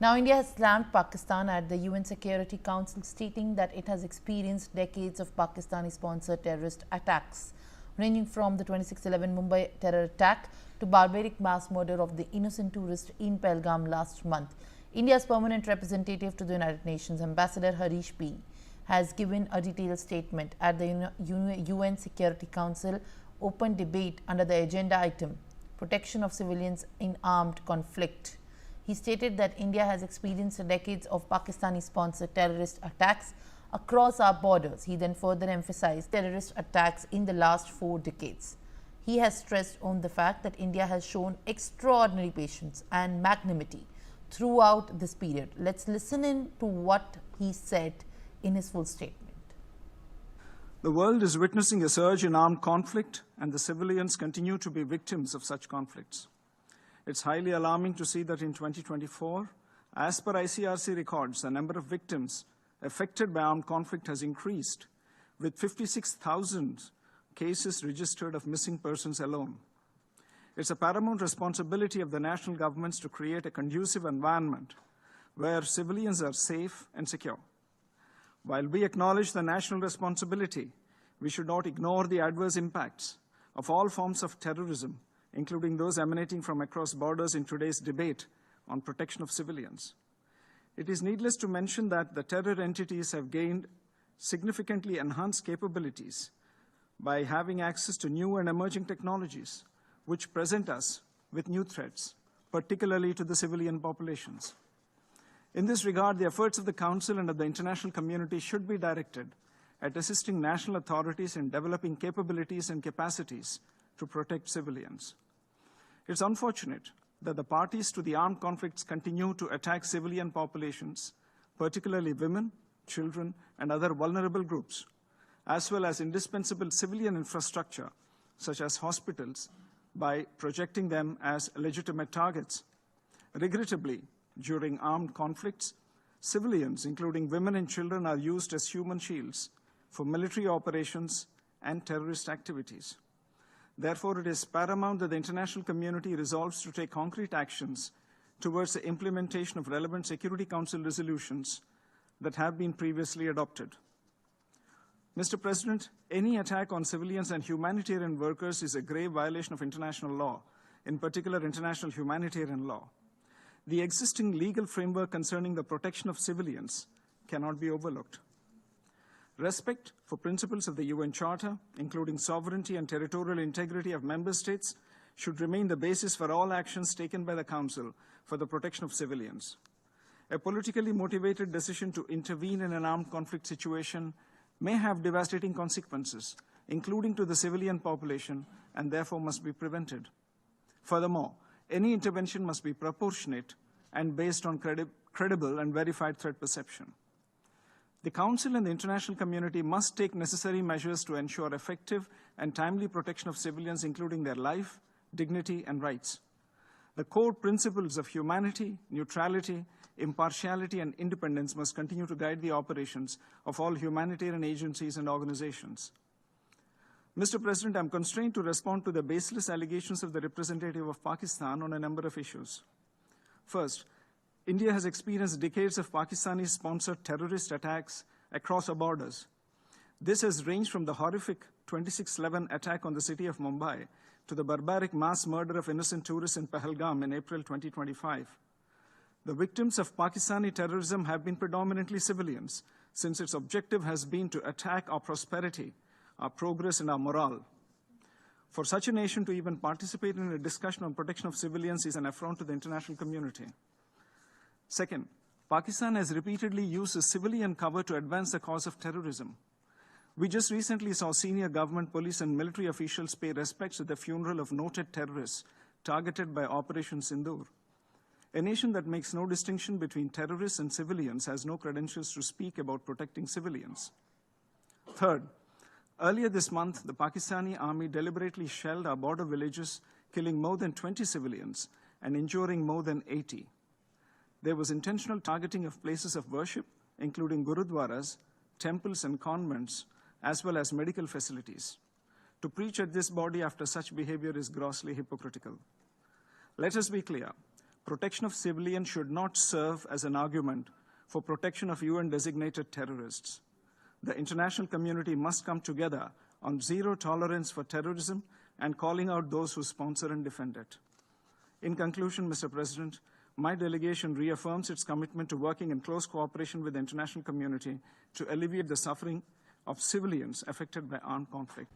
Now, India has slammed Pakistan at the UN Security Council, stating that it has experienced decades of Pakistani-sponsored terrorist attacks, ranging from the 26/11 Mumbai terror attack to barbaric mass murder of the innocent tourist in Pahalgam last month. India's permanent representative to the United Nations, Ambassador Harish P., has given a detailed statement at the UN Security Council open debate under the agenda item, Protection of Civilians in Armed Conflict. He stated that India has experienced decades of Pakistani-sponsored terrorist attacks across our borders. He then further emphasized terrorist attacks in the last 4 decades. He has stressed on the fact that India has shown extraordinary patience and magnanimity throughout this period. Let's listen in to what he said in his full statement. The world is witnessing a surge in armed conflict, and the civilians continue to be victims of such conflicts. It's highly alarming to see that in 2024, as per ICRC records, the number of victims affected by armed conflict has increased, with 56,000 cases registered of missing persons alone. It's a paramount responsibility of the national governments to create a conducive environment where civilians are safe and secure. While we acknowledge the national responsibility, we should not ignore the adverse impacts of all forms of terrorism, including those emanating from across borders in today's debate on protection of civilians. It is needless to mention that the terror entities have gained significantly enhanced capabilities by having access to new and emerging technologies, which present us with new threats, particularly to the civilian populations. In this regard, the efforts of the Council and of the international community should be directed at assisting national authorities in developing capabilities and capacities to protect civilians. It's unfortunate that the parties to the armed conflicts continue to attack civilian populations, particularly women, children, and other vulnerable groups, as well as indispensable civilian infrastructure, such as hospitals, by projecting them as legitimate targets. Regrettably, during armed conflicts, civilians, including women and children, are used as human shields for military operations and terrorist activities. Therefore, it is paramount that the international community resolves to take concrete actions towards the implementation of relevant Security Council resolutions that have been previously adopted. Mr. President, any attack on civilians and humanitarian workers is a grave violation of international law, in particular international humanitarian law. The existing legal framework concerning the protection of civilians cannot be overlooked. Respect for principles of the UN Charter, including sovereignty and territorial integrity of member states, should remain the basis for all actions taken by the Council for the protection of civilians. A politically motivated decision to intervene in an armed conflict situation may have devastating consequences, including to the civilian population, and therefore must be prevented. Furthermore, any intervention must be proportionate and based on credible and verified threat perception. The Council and the international community must take necessary measures to ensure effective and timely protection of civilians, including their life, dignity, and rights. The core principles of humanity, neutrality, impartiality, and independence must continue to guide the operations of all humanitarian agencies and organizations. Mr. President, I am constrained to respond to the baseless allegations of the representative of Pakistan on a number of issues. First, India has experienced decades of Pakistani-sponsored terrorist attacks across our borders. This has ranged from the horrific 26/11 attack on the city of Mumbai to the barbaric mass murder of innocent tourists in Pahalgam in April 2025. The victims of Pakistani terrorism have been predominantly civilians, since its objective has been to attack our prosperity, our progress, and our morale. For such a nation to even participate in a discussion on protection of civilians is an affront to the international community. Second, Pakistan has repeatedly used a civilian cover to advance the cause of terrorism. We just recently saw senior government, police, and military officials pay respects at the funeral of noted terrorists targeted by Operation Sindoor. A nation that makes no distinction between terrorists and civilians has no credentials to speak about protecting civilians. Third, earlier this month, the Pakistani army deliberately shelled our border villages, killing more than 20 civilians and injuring more than 80. There was intentional targeting of places of worship, including gurudwaras, temples, and convents, as well as medical facilities. To preach at this body after such behavior is grossly hypocritical. Let us be clear. protection of civilians should not serve as an argument for protection of UN-designated terrorists. The international community must come together on zero tolerance for terrorism and calling out those who sponsor and defend it. In conclusion, Mr. President, my delegation reaffirms its commitment to working in close cooperation with the international community to alleviate the suffering of civilians affected by armed conflict.